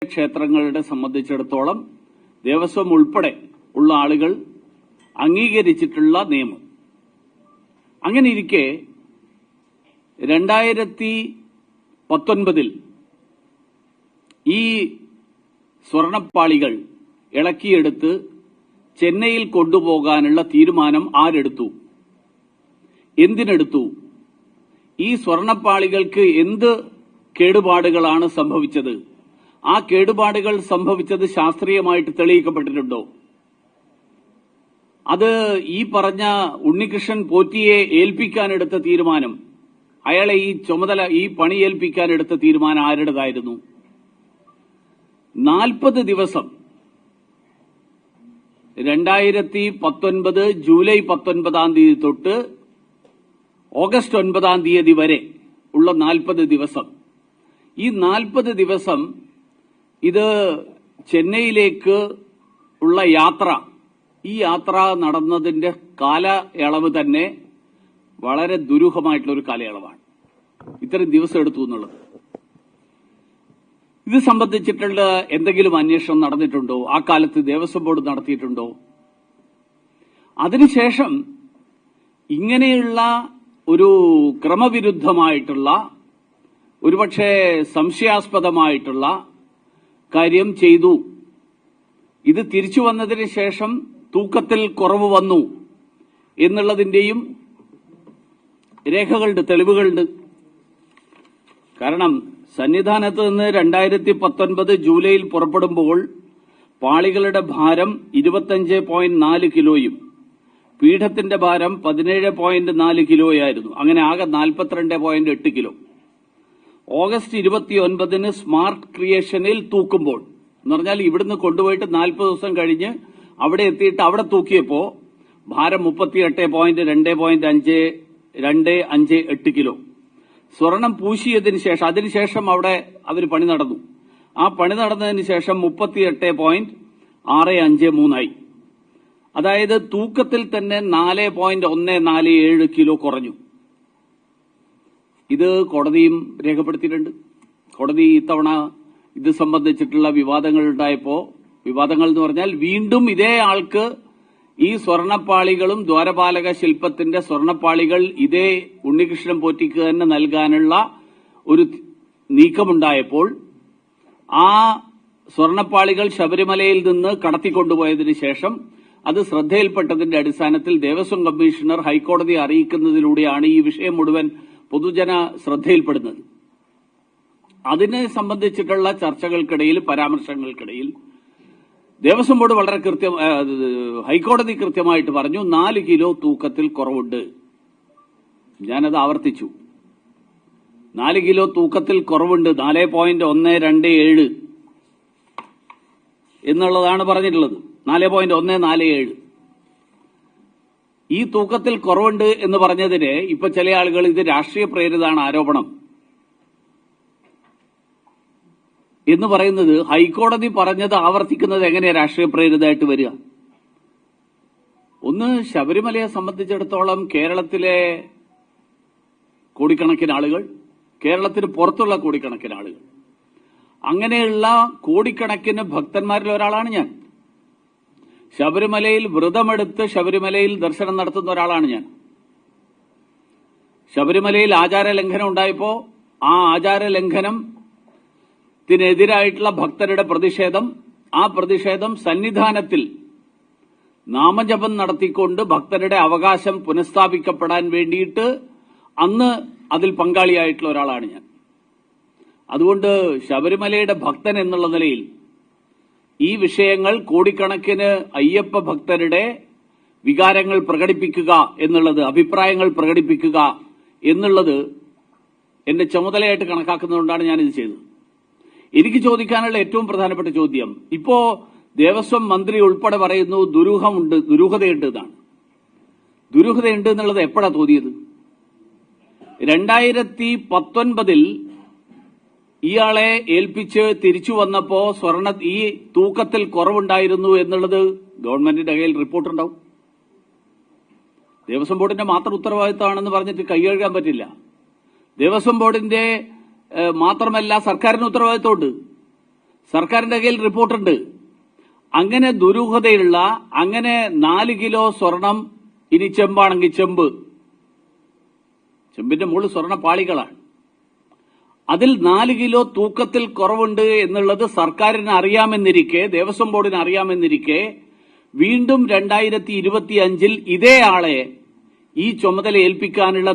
ക്ഷേത്രങ്ങളുടെ സംബന്ധിച്ചിടത്തോളം ദേവസ്വം ഉൾപ്പെടെ ഉള്ള ആളുകൾ അംഗീകരിച്ചിട്ടുള്ള നിയമം. അങ്ങനെ ഇരിക്കെ 2019 ഈ സ്വർണപ്പാളികൾ ഇളക്കിയെടുത്ത് ചെന്നൈയിൽ കൊണ്ടുപോകാനുള്ള തീരുമാനം ആരെടുത്തു, എന്തിനെടുത്തു, ഈ സ്വർണപ്പാളികൾക്ക് എന്ത് കേടുപാടുകളാണ് സംഭവിച്ചത്, ആ കേടുപാടുകൾ സംഭവിച്ചത് ശാസ്ത്രീയമായിട്ട് തെളിയിക്കപ്പെട്ടിട്ടുണ്ടോ, അത് ഈ പറഞ്ഞ ഉണ്ണികൃഷ്ണൻ പോറ്റിയെ ഏൽപ്പിക്കാനെടുത്ത തീരുമാനം, അയാളെ ഈ ചുമതല ഈ പണി ഏൽപ്പിക്കാനെടുത്ത തീരുമാനം ആരുടേതായിരുന്നു? 40 ദിവസം 2019 ജൂലൈ 19 തൊട്ട് ഓഗസ്റ്റ് 9 വരെ ഉള്ള 40 ദിവസം, ഈ 40 ദിവസം ഇത് ചെന്നൈയിലേക്ക് ഉള്ള യാത്ര, ഈ യാത്ര നടന്നതിന്റെ കാലയളവ് തന്നെ വളരെ ദുരൂഹമായിട്ടുള്ള ഒരു കാലയളവാണ്. ഇത്രയും ദിവസം എടുത്തു എന്നുള്ളത്. ഇത് സംബന്ധിച്ചിട്ടുള്ള എന്തെങ്കിലും അന്വേഷണം നടന്നിട്ടുണ്ടോ? ആ കാലത്ത് ദേവസ്വം ബോർഡ് നടത്തിയിട്ടുണ്ടോ? അതിനുശേഷം ഇങ്ങനെയുള്ള ഒരു ക്രമവിരുദ്ധമായിട്ടുള്ള, ഒരുപക്ഷെ സംശയാസ്പദമായിട്ടുള്ള കാര്യം ചെയ്തു, ഇത് തിരിച്ചു വന്നതിന് ശേഷം തൂക്കത്തിൽ കുറവ് വന്നു എന്നുള്ളതിന്റെയും രേഖകളുണ്ട്, തെളിവുകളുണ്ട്. കാരണം സന്നിധാനത്ത് നിന്ന് 2019 ജൂലൈയിൽ പുറപ്പെടുമ്പോൾ പാളികളുടെ ഭാരം 25.4 കിലോയും പീഠത്തിന്റെ ഭാരം 17.4 കിലോയായിരുന്നു. അങ്ങനെ ആകെ 42.8 കിലോ. ഓഗസ്റ്റ് 29 സ്മാർട്ട് ക്രിയേഷനിൽ തൂക്കുമ്പോൾ, എന്ന് പറഞ്ഞാൽ ഇവിടുന്ന് കൊണ്ടുപോയിട്ട് 40 ദിവസം കഴിഞ്ഞ് അവിടെ എത്തിയിട്ട് അവിടെ തൂക്കിയപ്പോ ഭാരം 38.258 കിലോ. സ്വർണം പൂശിയതിന് ശേഷം, അതിനുശേഷം അവിടെ അവർ പണി നടന്നു. ആ പണി നടന്നതിന് ശേഷം 38.653 ആയി. അതായത് തൂക്കത്തിൽ തന്നെ 4.147 കിലോ കുറഞ്ഞു. ഇത് കോടതിയും രേഖപ്പെടുത്തിയിട്ടുണ്ട്. കോടതി ഇത്തവണ ഇത് സംബന്ധിച്ചിട്ടുള്ള വിവാദങ്ങൾ ഉണ്ടായപ്പോ, വിവാദങ്ങൾ എന്ന് പറഞ്ഞാൽ വീണ്ടും ഇതേ ആൾക്ക് ഈ സ്വർണപ്പാളികളും ദ്വാരപാലക ശില്പത്തിന്റെ സ്വർണപ്പാളികൾ ഇതേ ഉണ്ണികൃഷ്ണൻ പോറ്റിക്ക് തന്നെ നൽകാനുള്ള ഒരു നീക്കമുണ്ടായപ്പോൾ ആ സ്വർണപ്പാളികൾ ശബരിമലയിൽ നിന്ന് കടത്തിക്കൊണ്ടുപോയതിനു ശേഷം അത് ശ്രദ്ധയിൽപ്പെട്ടതിന്റെ അടിസ്ഥാനത്തിൽ ദേവസ്വം കമ്മീഷണർ ഹൈക്കോടതിയെ അറിയിക്കുന്നതിലൂടെയാണ് ഈ വിഷയം മുഴുവൻ പൊതുജന ശ്രദ്ധയിൽപ്പെടുന്നത്. അതിനെ സംബന്ധിച്ചിട്ടുള്ള ചർച്ചകൾക്കിടയിൽ, പരാമർശങ്ങൾക്കിടയിൽ ദേവസ്വം ബോർഡ് വളരെ ഹൈക്കോടതി കൃത്യമായിട്ട് പറഞ്ഞു 4 കിലോ തൂക്കത്തിൽ കുറവുണ്ട്. ഞാനത് ആവർത്തിച്ചു. 4 കിലോ തൂക്കത്തിൽ കുറവുണ്ട്, 4.127 എന്നുള്ളതാണ് പറഞ്ഞിട്ടുള്ളത്. 4.147 ഈ തൂക്കത്തിൽ കുറവുണ്ട് എന്ന് പറഞ്ഞതിന് ഇപ്പൊ ചില ആളുകൾ ഇത് രാഷ്ട്രീയ പ്രേരിതമാണ് ആരോപണം എന്ന് പറയുന്നത്. ഹൈക്കോടതി പറഞ്ഞത് ആവർത്തിക്കുന്നത് എങ്ങനെയാ രാഷ്ട്രീയ പ്രേരിതമായിട്ട് വരിക? ഒന്ന്, ശബരിമലയെ സംബന്ധിച്ചിടത്തോളം കേരളത്തിലെ കോടിക്കണക്കിന് ആളുകൾ, കേരളത്തിന് പുറത്തുള്ള കോടിക്കണക്കിന് ആളുകൾ, അങ്ങനെയുള്ള കോടിക്കണക്കിന് ഭക്തന്മാരിൽ ഒരാളാണ് ഞാൻ. ശബരിമലയിൽ വ്രതമെടുത്ത് ശബരിമലയിൽ ദർശനം നടത്തുന്ന ഒരാളാണ് ഞാൻ. ശബരിമലയിൽ ആചാരലംഘനം ഉണ്ടായപ്പോ ആ ആചാരലംഘനത്തിനെതിരായിട്ടുള്ള ഭക്തരുടെ പ്രതിഷേധം, ആ പ്രതിഷേധം സന്നിധാനത്തിൽ നാമജപം നടത്തിക്കൊണ്ട് ഭക്തരുടെ അവകാശം പുനഃസ്ഥാപിക്കപ്പെടാൻ വേണ്ടിയിട്ട് അന്ന് അതിൽ പങ്കാളിയായിട്ടുള്ള ഒരാളാണ് ഞാൻ. അതുകൊണ്ട് ശബരിമലയുടെ ഭക്തൻ എന്നുള്ള നിലയിൽ ഈ വിഷയങ്ങൾ, കോടിക്കണക്കിന് അയ്യപ്പ ഭക്തരുടെ വികാരങ്ങൾ പ്രകടിപ്പിക്കുക എന്നുള്ളത്, അഭിപ്രായങ്ങൾ പ്രകടിപ്പിക്കുക എന്നുള്ളത് എന്റെ ചുമതലയായിട്ട് കണക്കാക്കുന്നതുകൊണ്ടാണ് ഞാനിത് ചെയ്തത്. എനിക്ക് ചോദിക്കാനുള്ള ഏറ്റവും പ്രധാനപ്പെട്ട ചോദ്യം, ഇപ്പോ ദേവസ്വം മന്ത്രി ഉൾപ്പെടെ പറയുന്നു ദുരൂഹതയുണ്ട് എന്നാണ്. ദുരൂഹതയുണ്ട് എന്നുള്ളത് എപ്പോഴാ തോന്നിയത്? 2019 ഇയാളെ ഏൽപ്പിച്ച് തിരിച്ചു വന്നപ്പോ ഈ തൂക്കത്തിൽ കുറവുണ്ടായിരുന്നു എന്നുള്ളത് ഗവൺമെന്റിന്റെ കയ്യിൽ റിപ്പോർട്ടുണ്ടാവും. ദേവസ്വം ബോർഡിന്റെ മാത്രം ഉത്തരവാദിത്തമാണെന്ന് പറഞ്ഞിട്ട് കൈകഴുകാൻ പറ്റില്ല. ദേവസ്വം ബോർഡിന്റെ മാത്രമല്ല സർക്കാരിന് ഉത്തരവാദിത്തമുണ്ട്. സർക്കാരിന്റെ കയ്യിൽ റിപ്പോർട്ടുണ്ട്. അങ്ങനെ ദുരൂഹതയുള്ള അങ്ങനെ 4 കിലോ സ്വർണം, ഇനി ചെമ്പാണെങ്കിൽ ചെമ്പിന്റെ മുകളിൽ സ്വർണ്ണ പാളികളാണ്, അതിൽ 4 കിലോ തൂക്കത്തിൽ കുറവുണ്ട് എന്നുള്ളത് സർക്കാരിന് അറിയാമെന്നിരിക്കെ, ദേവസ്വം ബോർഡിന് അറിയാമെന്നിരിക്കെ, വീണ്ടും 2025 ഇതേ ആളെ ഈ ചുമതല ഏൽപ്പിക്കാനുള്ള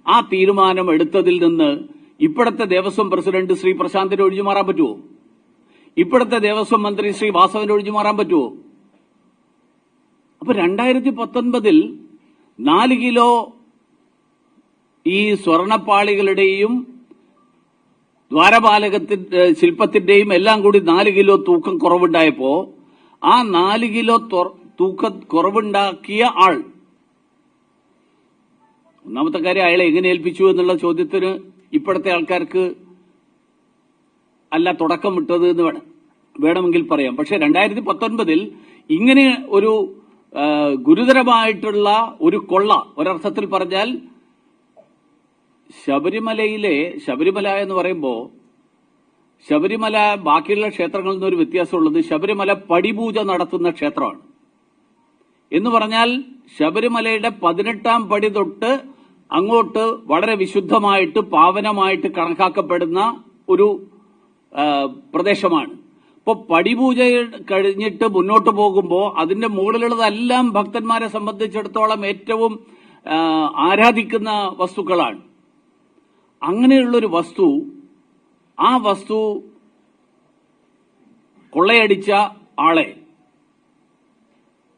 ആ തീരുമാനം എടുത്തതിൽ നിന്ന് ഇപ്പോഴത്തെ ദേവസ്വം പ്രസിഡന്റ് ശ്രീ പ്രശാന്തിന് ഒഴിഞ്ഞു മാറാൻ പറ്റുമോ? ഇപ്പോഴത്തെ ദേവസ്വം മന്ത്രി ശ്രീ വാസവന് ഒഴിഞ്ഞു മാറാൻ പറ്റുമോ? അപ്പൊ 2019 4 കിലോ ഈ സ്വർണപ്പാളികളുടെയും ദ്വാരപാലകത്തിന്റെ ശില്പത്തിന്റെയും എല്ലാം കൂടി 4 കിലോ തൂക്കം കുറവുണ്ടായപ്പോ ആ 4 കിലോ തൂക്കം കുറവുണ്ടാക്കിയ ആൾ, ഒന്നാമത്തെ കാര്യം അയാളെ എങ്ങനെ ഏൽപ്പിച്ചു എന്നുള്ള ചോദ്യത്തിന് ഇപ്പോഴത്തെ ആൾക്കാർക്ക് അല്ല തുടക്കം വിട്ടത് എന്ന് വേണമെങ്കിൽ പറയാം. പക്ഷെ 2019 ഇങ്ങനെ ഒരു ഗുരുതരമായിട്ടുള്ള ഒരു കൊള്ള, ഒരർത്ഥത്തിൽ പറഞ്ഞാൽ ശബരിമല എന്ന് പറയുമ്പോൾ ശബരിമല ബാക്കിയുള്ള ക്ഷേത്രങ്ങളിൽ നിന്നൊരു വ്യത്യാസമുള്ളത്, ശബരിമല പടിപൂജ നടത്തുന്ന ക്ഷേത്രമാണ്. എന്ന് പറഞ്ഞാൽ ശബരിമലയുടെ 18ാം പടി തൊട്ട് അങ്ങോട്ട് വളരെ വിശുദ്ധമായിട്ട് പാവനമായിട്ട് കണക്കാക്കപ്പെടുന്ന ഒരു പ്രദേശമാണ്. ഇപ്പൊ പടിപൂജ കഴിഞ്ഞിട്ട് മുന്നോട്ട് പോകുമ്പോൾ അതിന്റെ മുകളിലുള്ളതെല്ലാം ഭക്തന്മാരെ സംബന്ധിച്ചിടത്തോളം ഏറ്റവും ആരാധിക്കുന്ന വസ്തുക്കളാണ്. അങ്ങനെയുള്ളൊരു വസ്തു, ആ വസ്തു കൊള്ളയടിച്ച ആളെ,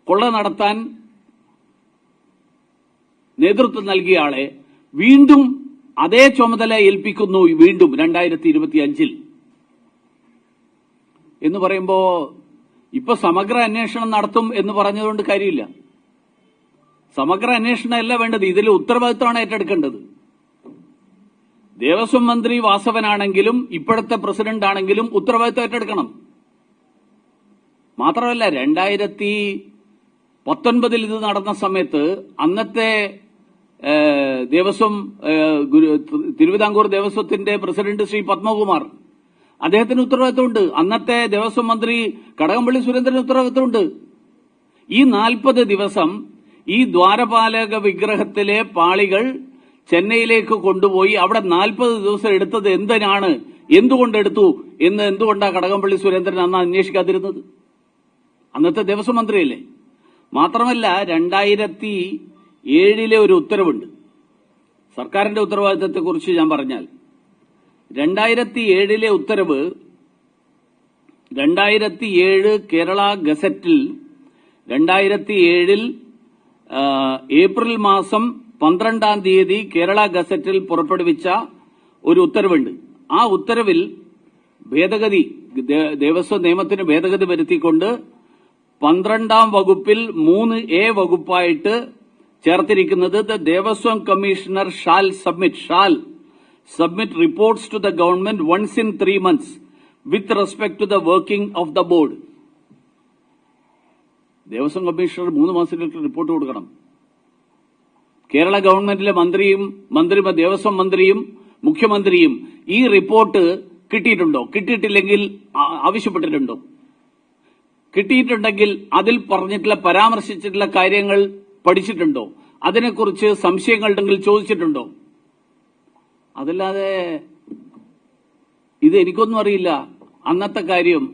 കൊള്ള നടത്താൻ നേതൃത്വം നൽകിയ ആളെ വീണ്ടും അതേ ചുമതല ഏൽപ്പിക്കുന്നു, വീണ്ടും 2025 എന്ന് പറയുമ്പോ ഇപ്പൊ സമഗ്ര അന്വേഷണം നടത്തും എന്ന് പറഞ്ഞതുകൊണ്ട് കാര്യമില്ല. സമഗ്ര അന്വേഷണമല്ല വേണ്ടത്, ഇതിൽ ഉത്തരവാദിത്തമാണ് ഏറ്റെടുക്കേണ്ടത്. ദേവസ്വം മന്ത്രി വാസവനാണെങ്കിലും ഇപ്പോഴത്തെ പ്രസിഡന്റ് ആണെങ്കിലും ഉത്തരവാദിത്തം ഏറ്റെടുക്കണം. മാത്രമല്ല 2019 ഇത് നടന്ന സമയത്ത് അന്നത്തെ തിരുവിതാംകൂർ ദേവസ്വത്തിന്റെ പ്രസിഡന്റ് ശ്രീ പത്മകുമാർ, അദ്ദേഹത്തിന് ഉത്തരവാദിത്തമുണ്ട്. അന്നത്തെ ദേവസ്വം മന്ത്രി കടകംപള്ളി സുരേന്ദ്രന് ഉത്തരവാദിത്തമുണ്ട്. ഈ 40 ദിവസം ഈ ദ്വാരപാലക വിഗ്രഹത്തിലെ പാളികൾ ചെന്നൈയിലേക്ക് കൊണ്ടുപോയി അവിടെ 40 ദിവസം എടുത്തത് എന്തുകൊണ്ടെടുത്തു എന്ന് എന്തുകൊണ്ടാണ് കടകംപള്ളി സുരേന്ദ്രൻ അന്ന് അന്വേഷിക്കാതിരുന്നത്? അന്നത്തെ ദേവസ്വം മന്ത്രിയല്ലേ. മാത്രമല്ല 2007 ഒരു ഉത്തരവുണ്ട്. സർക്കാരിന്റെ ഉത്തരവാദിത്തത്തെക്കുറിച്ച് ഞാൻ പറഞ്ഞാൽ 2007 ഉത്തരവ്, 2007 കേരള ഗസറ്റിൽ 2007 ഏപ്രിൽ മാസം 12-ാം തീയതി കേരള ഗസറ്റിൽ പുറപ്പെടുവിച്ച ഒരു ഉത്തരവുണ്ട്. ആ ഉത്തരവിൽ ദേവസ്വം നിയമത്തിന് ഭേദഗതി വരുത്തിക്കൊണ്ട് 12-ാം വകുപ്പിൽ 3A വകുപ്പായിട്ട് ചേർത്തിരിക്കുന്നത് the Devaswom commissioner shall submit reports to the government once in 3 months with respect to the working of the board. Devaswom commissioner 3 മാസത്തിലേക്ക് റിപ്പോർട്ട് കൊടുക്കണം. കേരള ഗവൺമെന്റിലെ ദേവസ്വം മന്ത്രിയും മുഖ്യമന്ത്രിയും ഈ റിപ്പോർട്ട് കിട്ടിയിട്ടുണ്ടോ? കിട്ടിയിട്ടില്ലെങ്കിൽ ആവശ്യപ്പെട്ടിട്ടുണ്ടോ? കിട്ടിയിട്ടുണ്ടെങ്കിൽ അതിൽ പരാമർശിച്ചിട്ടുള്ള കാര്യങ്ങൾ പഠിച്ചിട്ടുണ്ടോ? അതിനെക്കുറിച്ച് സംശയങ്ങളുണ്ടെങ്കിൽ ചോദിച്ചിട്ടുണ്ടോ? അതല്ലാതെ ഇത് എനിക്കൊന്നും അറിയില്ല അന്നത്തെ കാര്യം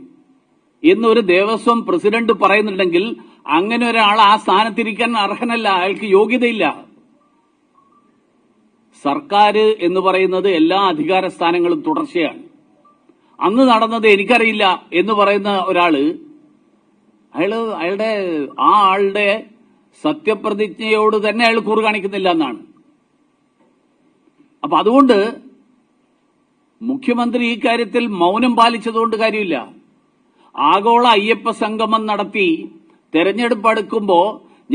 എന്നൊരു ദേവസ്വം പ്രസിഡന്റ് പറയുന്നുണ്ടെങ്കിൽ അങ്ങനെ ഒരാൾ ആ സ്ഥാനത്തിരിക്കാൻ അർഹനല്ല, അയാൾക്ക് യോഗ്യതയില്ല. സർക്കാർ എന്ന് പറയുന്നത് എല്ലാ അധികാര സ്ഥാനങ്ങളും തുടർച്ചയാണ്. അന്ന് നടന്നത് എനിക്കറിയില്ല എന്ന് പറയുന്ന ഒരാള് ആ ആളുടെ സത്യപ്രതിജ്ഞയോട് തന്നെ അയാൾ കൂറ് കാണിക്കുന്നില്ല എന്നാണ്. അപ്പൊ അതുകൊണ്ട് മുഖ്യമന്ത്രി ഈ കാര്യത്തിൽ മൗനം പാലിച്ചതുകൊണ്ട് കാര്യമില്ല. ആഗോള അയ്യപ്പ സംഗമം നടത്തി തെരഞ്ഞെടുപ്പ് അടുക്കുമ്പോ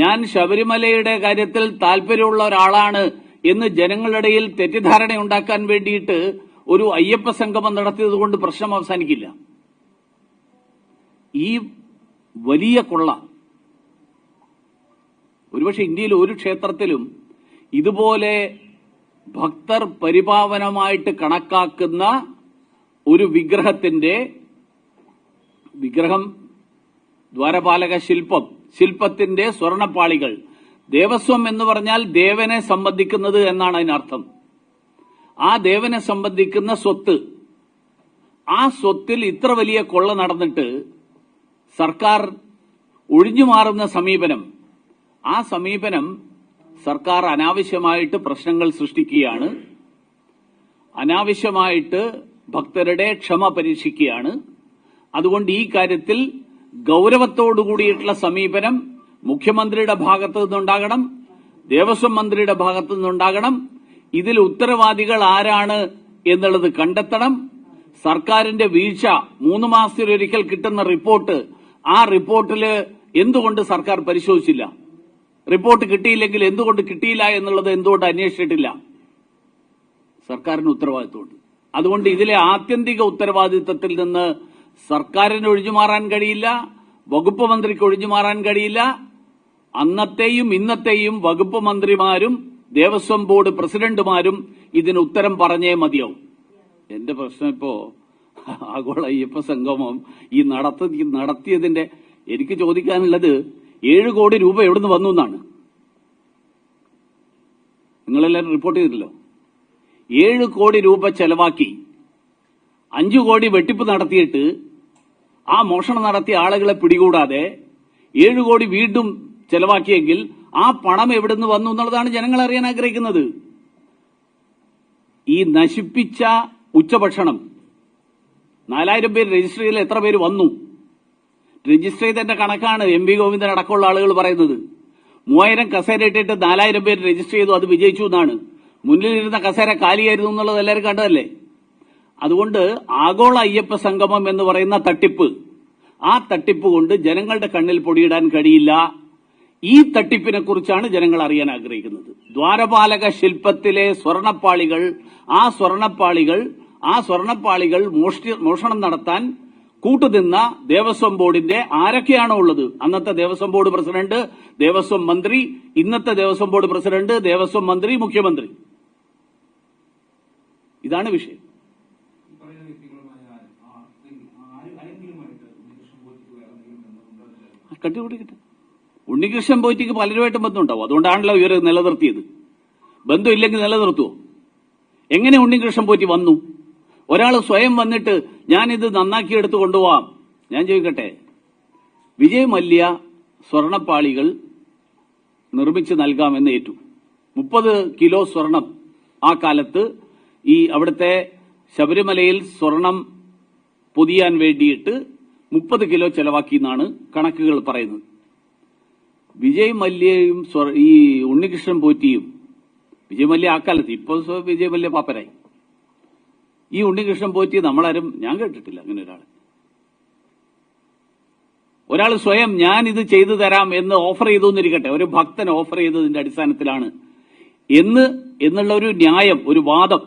ഞാൻ ശബരിമലയുടെ കാര്യത്തിൽ താല്പര്യമുള്ള ഒരാളാണ് എന്ന് ജനങ്ങളുടെ ഇടയിൽ തെറ്റിദ്ധാരണ ഉണ്ടാക്കാൻ വേണ്ടിയിട്ട് ഒരു അയ്യപ്പ സംഗമം നടത്തിയതുകൊണ്ട് പ്രശ്നം അവസാനിക്കില്ല. ഈ വലിയ കൊള്ള ഒരുപക്ഷെ ഇന്ത്യയിൽ ഒരു ക്ഷേത്രത്തിലും ഇതുപോലെ ഭക്തർ പരിപാവനമായിട്ട് കണക്കാക്കുന്ന ഒരു വിഗ്രഹത്തിന്റെ വിഗ്രഹം, ദ്വാരപാലക ശില്പത്തിന്റെ സ്വർണപ്പാളികൾ. ദേവസ്വം എന്ന് പറഞ്ഞാൽ ദേവനെ സംബന്ധിക്കുന്നത് എന്നാണ് അതിനർത്ഥം. ആ ദേവനെ സംബന്ധിക്കുന്ന സ്വത്ത്, ആ സ്വത്തിൽ ഇത്ര വലിയ കൊള്ള നടന്നിട്ട് സർക്കാർ ഒഴിഞ്ഞുമാറുന്ന സമീപനം, ആ സമീപനം സർക്കാർ അനാവശ്യമായിട്ട് പ്രശ്നങ്ങൾ സൃഷ്ടിക്കുകയാണ്, അനാവശ്യമായിട്ട് ഭക്തരുടെ ക്ഷമ പരീക്ഷിക്കുകയാണ്. അതുകൊണ്ട് ഈ കാര്യത്തിൽ ഗൌരവത്തോടുകൂടിയിട്ടുള്ള സമീപനം മുഖ്യമന്ത്രിയുടെ ഭാഗത്തു നിന്നുണ്ടാകണം, ദേവസ്വം മന്ത്രിയുടെ ഭാഗത്തു നിന്നുണ്ടാകണം. ഇതിൽ ഉത്തരവാദികൾ ആരാണ് എന്നുള്ളത് കണ്ടെത്തണം. സർക്കാരിന്റെ വീഴ്ച 3 മാസത്തിലൊരിക്കൽ കിട്ടുന്ന റിപ്പോർട്ട്, ആ റിപ്പോർട്ടിൽ എന്തുകൊണ്ട് സർക്കാർ പരിശോധിച്ചില്ല? റിപ്പോർട്ട് കിട്ടിയില്ലെങ്കിൽ എന്തുകൊണ്ട് കിട്ടിയില്ല എന്നുള്ളത് എന്തുകൊണ്ട് അന്വേഷിച്ചിട്ടില്ല? സർക്കാരിന് ഉത്തരവാദിത്വമുണ്ട്. അതുകൊണ്ട് ഇതിലെ ആത്യന്തിക ഉത്തരവാദിത്വത്തിൽ നിന്ന് സർക്കാരിന് ഒഴിഞ്ഞുമാറാൻ കഴിയില്ല, വകുപ്പ് മന്ത്രിക്ക് ഒഴിഞ്ഞുമാറാൻ കഴിയില്ല. അന്നത്തെയും ഇന്നത്തെയും വകുപ്പ് മന്ത്രിമാരും ദേവസ്വം ബോർഡ് പ്രസിഡന്റുമാരും ഇതിന് ഉത്തരം പറഞ്ഞേ മതിയാവും. എന്റെ പ്രശ്നം ഇപ്പോ ആഗോള അയ്യപ്പ സംഗമം ഈ നടത്തിയതിന്റെ എനിക്ക് ചോദിക്കാനുള്ളത് 7 കോടി രൂപ എവിടുന്ന് വന്നു എന്നാണ്. നിങ്ങളെല്ലാവരും റിപ്പോർട്ട് ചെയ്തിട്ടല്ലോ. 7 കോടി രൂപ ചെലവാക്കി 5 കോടി വെട്ടിപ്പ് നടത്തിയിട്ട് ആ മോഷണം നടത്തിയ ആളുകളെ പിടികൂടാതെ 7 കോടി വീണ്ടും ചെലവാക്കിയെങ്കിൽ ആ പണം എവിടുന്ന് വന്നു എന്നുള്ളതാണ് ജനങ്ങൾ അറിയാൻ ആഗ്രഹിക്കുന്നത്. ഈ നശിപ്പിച്ച ഉച്ചഭക്ഷണം 4000 പേര് രജിസ്റ്റർ ചെയ്തതിൽ എത്ര പേര് വന്നു? രജിസ്റ്റർ ചെയ്തതിന്റെ കണക്കാണ് MP ഗോവിന്ദൻ അടക്കമുള്ള ആളുകൾ പറയുന്നത്. 3000 കസേര ഇട്ടിട്ട് 4000 പേര് രജിസ്റ്റർ ചെയ്തു, അത് വിജയിച്ചു എന്നാണ്. മുന്നിലിരുന്ന കസേര കാലിയായിരുന്നു എന്നുള്ളത് എല്ലാവരും കണ്ടതല്ലേ? അതുകൊണ്ട് ആഗോള അയ്യപ്പ സംഗമം എന്ന് പറയുന്ന തട്ടിപ്പ്, ആ തട്ടിപ്പ് കൊണ്ട് ജനങ്ങളുടെ കണ്ണിൽ പൊടിയിടാൻ കഴിയില്ല. ഈ തട്ടിപ്പിനെ കുറിച്ചാണ് ജനങ്ങൾ അറിയാൻ ആഗ്രഹിക്കുന്നത്. ദ്വാരപാലക ശില്പത്തിലെ സ്വർണപ്പാളികൾ, ആ സ്വർണപ്പാളികൾ മോഷണം നടത്താൻ കൂട്ടുനിന്ന ദേവസ്വം ബോർഡിന്റെ ആരൊക്കെയാണോ ഉള്ളത്? അന്നത്തെ ദേവസ്വം ബോർഡ് പ്രസിഡന്റ്, ദേവസ്വം മന്ത്രി, ഇന്നത്തെ ദേവസ്വം ബോർഡ് പ്രസിഡന്റ്, ദേവസ്വം മന്ത്രി, മുഖ്യമന്ത്രി. ഇതാണ് വിഷയം. കട്ടിപിടിക്കട്ടെ. ഉണ്ണികൃഷ്ണൻ പോയിട്ടിക്ക് പലരുമായിട്ടും ബന്ധമുണ്ടാവും. അതുകൊണ്ടാണല്ലോ ഇവർ നിലനിർത്തിയത്. ബന്ധമില്ലെങ്കിൽ നിലനിർത്തുവോ? എങ്ങനെ ഉണ്ണികൃഷ്ണൻ പോറ്റി വന്നു? ഒരാൾ സ്വയം വന്നിട്ട് ഞാനിത് നന്നാക്കിയെടുത്ത് കൊണ്ടുപോവാം. ഞാൻ ചോദിക്കട്ടെ, വിജയ് മല്യ സ്വർണപ്പാളികൾ നിർമ്മിച്ച് നൽകാമെന്ന് ഏറ്റു. 30 കിലോ സ്വർണം ആ കാലത്ത് ഈ അവിടുത്തെ ശബരിമലയിൽ സ്വർണം പൊതിയാൻ വേണ്ടിയിട്ട് 30 കിലോ ചെലവാക്കി എന്നാണ് കണക്കുകൾ പറയുന്നത്. വിജയ് മല്യയും ഈ ഉണ്ണികൃഷ്ണൻ പോറ്റിയും, വിജയ് മല്യ ആ കാലത്ത്, ഇപ്പോൾ വിജയ് മല്യ പാപ്പരായി, ഈ ഉണ്ണികൃഷ്ണൻ പോറ്റി നമ്മളാരും, ഞാൻ കേട്ടിട്ടില്ല അങ്ങനെ ഒരാൾ സ്വയം ഞാൻ ഇത് ചെയ്തു തരാം എന്ന് ഓഫർ ചെയ്തു എന്നിരിക്കട്ടെ, ഒരു ഭക്തൻ ഓഫർ ചെയ്തതിന്റെ അടിസ്ഥാനത്തിലാണ് എന്നുള്ള ഒരു ന്യായം, ഒരു വാദം,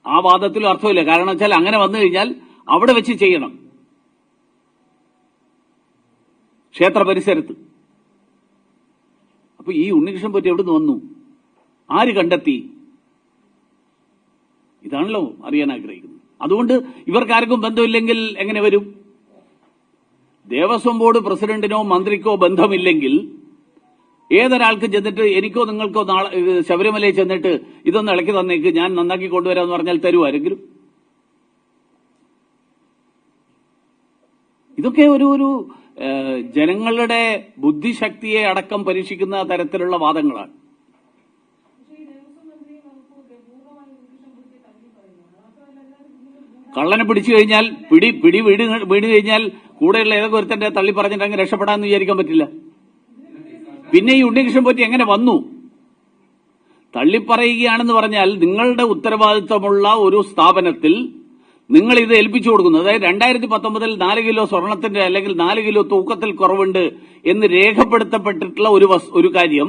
ആ വാദത്തിലും അർത്ഥമില്ല. കാരണം വെച്ചാൽ അങ്ങനെ വന്നു കഴിഞ്ഞാൽ അവിടെ വെച്ച് ചെയ്യണം, ക്ഷേത്ര പരിസരത്ത്. അപ്പൊ ഈ ഉണ്ണികൃഷ്ണൻ പോറ്റി എവിടുന്ന് വന്നു? ആര് കണ്ടെത്തി? ഇതാണല്ലോ അറിയാൻ ആഗ്രഹിക്കുന്നത്. അതുകൊണ്ട് ഇവർക്കാർക്കും ബന്ധമില്ലെങ്കിൽ എങ്ങനെ വരും? ദേവസ്വം ബോർഡ് പ്രസിഡന്റിനോ മന്ത്രിക്കോ ബന്ധമില്ലെങ്കിൽ ഏതൊരാൾക്ക് ചെന്നിട്ട് എനിക്കോ നിങ്ങൾക്കോ നാളെ ശബരിമലയിൽ ചെന്നിട്ട് ഇതൊന്ന് ഇളക്കി തന്നേക്ക്, ഞാൻ നന്നാക്കി കൊണ്ടുവരാമെന്ന് പറഞ്ഞാൽ തരുമോ ആരെങ്കിലും? ഇതൊക്കെ ഒരു ജനങ്ങളുടെ ബുദ്ധിശക്തിയെ അടക്കം പരീക്ഷിക്കുന്ന തരത്തിലുള്ള വാദങ്ങളാണ്. കള്ളനെ പിടിച്ചു കഴിഞ്ഞാൽ പിടി വീട് കഴിഞ്ഞാൽ കൂടെയുള്ള ഏതൊക്കെ ഒരുത്തന്റെ തള്ളി പറഞ്ഞിട്ട് അങ്ങ് രക്ഷപ്പെടാമെന്ന് വിചാരിക്കാൻ പറ്റില്ല. പിന്നെ ഈ ഉണ്ണികൃഷ്ണൻ പോറ്റി എങ്ങനെ വന്നു? തള്ളിപ്പറയുകയാണെന്ന് പറഞ്ഞാൽ നിങ്ങളുടെ ഉത്തരവാദിത്വമുള്ള ഒരു സ്ഥാപനത്തിൽ നിങ്ങൾ ഇത് ഏൽപ്പിച്ചു കൊടുക്കുന്നു. അതായത് 2019 4 കിലോ സ്വർണത്തിന്റെ അല്ലെങ്കിൽ 4 കിലോ തൂക്കത്തിൽ കുറവുണ്ട് എന്ന് രേഖപ്പെടുത്തപ്പെട്ടിട്ടുള്ള ഒരു കാര്യം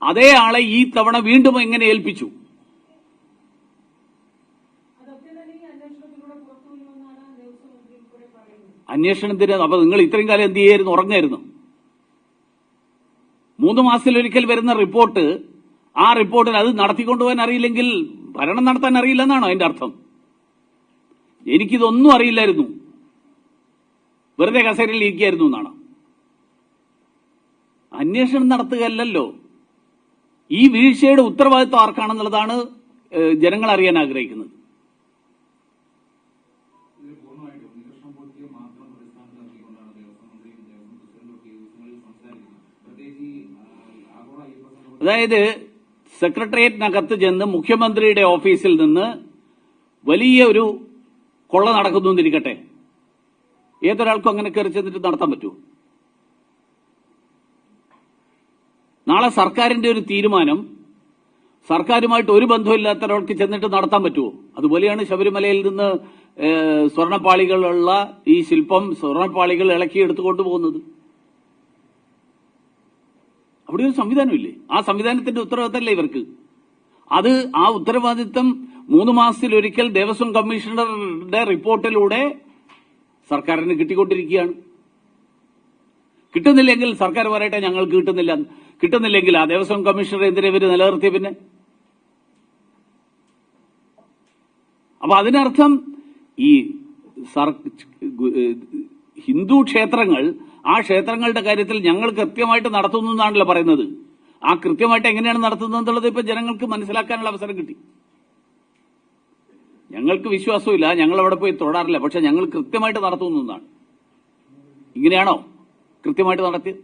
അതേ ആളെ ഈ തവണ വീണ്ടും എങ്ങനെ ഏൽപ്പിച്ചു? അന്വേഷണത്തിന് അപ്പൊ നിങ്ങൾ ഇത്രയും കാലം എന്ത് ചെയ്യായിരുന്നു? ഉറങ്ങായിരുന്നു. 3 മാസത്തിലൊരിക്കൽ വരുന്ന റിപ്പോർട്ട്, ആ റിപ്പോർട്ടിൽ അത് നടത്തിക്കൊണ്ടുപോകാൻ അറിയില്ലെങ്കിൽ ഭരണം നടത്താൻ അറിയില്ലെന്നാണോ അതിന്റെ അർത്ഥം? എനിക്കിതൊന്നും അറിയില്ലായിരുന്നു. വെറുതെ കസേരയിൽ ഇരിക്കുകയായിരുന്നു എന്നാണ്. അന്വേഷണം നടത്തുകയല്ലോ. ഈ വീഴ്ചയുടെ ഉത്തരവാദിത്വം ആർക്കാണെന്നുള്ളതാണ് ജനങ്ങൾ അറിയാൻ ആഗ്രഹിക്കുന്നത്. അതായത് സെക്രട്ടേറിയറ്റിനകത്ത് ചെന്ന് മുഖ്യമന്ത്രിയുടെ ഓഫീസിൽ നിന്ന് വലിയ ഒരു കൊള്ള നടക്കുന്നു എന്നിരിക്കട്ടെ, ഏതൊരാൾക്കും അങ്ങനെ കയറി ചെന്നിട്ട് നടത്താൻ പറ്റുമോ? നാളെ സർക്കാരിന്റെ ഒരു തീരുമാനം സർക്കാരുമായിട്ട് ഒരു ബന്ധമില്ലാത്ത ഒരാൾക്ക് ചെന്നിട്ട് നടത്താൻ പറ്റുമോ? അതുപോലെയാണ് ശബരിമലയിൽ നിന്ന് സ്വർണ്ണപ്പാളികളുള്ള ഈ ശില്പം സ്വർണ്ണപ്പാളികൾ ഇളക്കി എടുത്തുകൊണ്ട് പോകുന്നത്. അവിടെ ഒരു സംവിധാനമില്ലേ? ആ സംവിധാനത്തിന്റെ ഉത്തരവാദിത്തമല്ലേ ഇവർക്ക്? അത് ആ ഉത്തരവാദിത്തം 3 മാസത്തിലൊരിക്കൽ ദേവസ്വം കമ്മീഷണറുടെ റിപ്പോർട്ടിലൂടെ സർക്കാരിന് കിട്ടിക്കൊണ്ടിരിക്കുകയാണ്. കിട്ടുന്നില്ലെങ്കിൽ സർക്കാർ പറയട്ടെ ഞങ്ങൾക്ക് കിട്ടുന്നില്ല. കിട്ടുന്നില്ലെങ്കിൽ ആ ദേവസ്വം കമ്മീഷണർ എന്തിനാ ഇവര് നിലനിർത്തിയ? പിന്നെ അപ്പൊ അതിനർത്ഥം ഈ ഹിന്ദു ക്ഷേത്രങ്ങൾ, ആ ക്ഷേത്രങ്ങളുടെ കാര്യത്തിൽ ഞങ്ങൾ കൃത്യമായിട്ട് നടത്തുന്നു എന്നാണല്ലോ പറയുന്നത്. ആ കൃത്യമായിട്ട് എങ്ങനെയാണ് നടത്തുന്നത് എന്നുള്ളത് ഇപ്പൊ ജനങ്ങൾക്ക് മനസ്സിലാക്കാനുള്ള അവസരം കിട്ടി. ഞങ്ങൾക്ക് വിശ്വാസമില്ല, ഞങ്ങൾ അവിടെ പോയി തൊടാറില്ല, പക്ഷെ ഞങ്ങൾ കൃത്യമായിട്ട് നടത്തുന്നു എന്നാണ്. ഇങ്ങനെയാണോ കൃത്യമായിട്ട് നടത്തിയത്?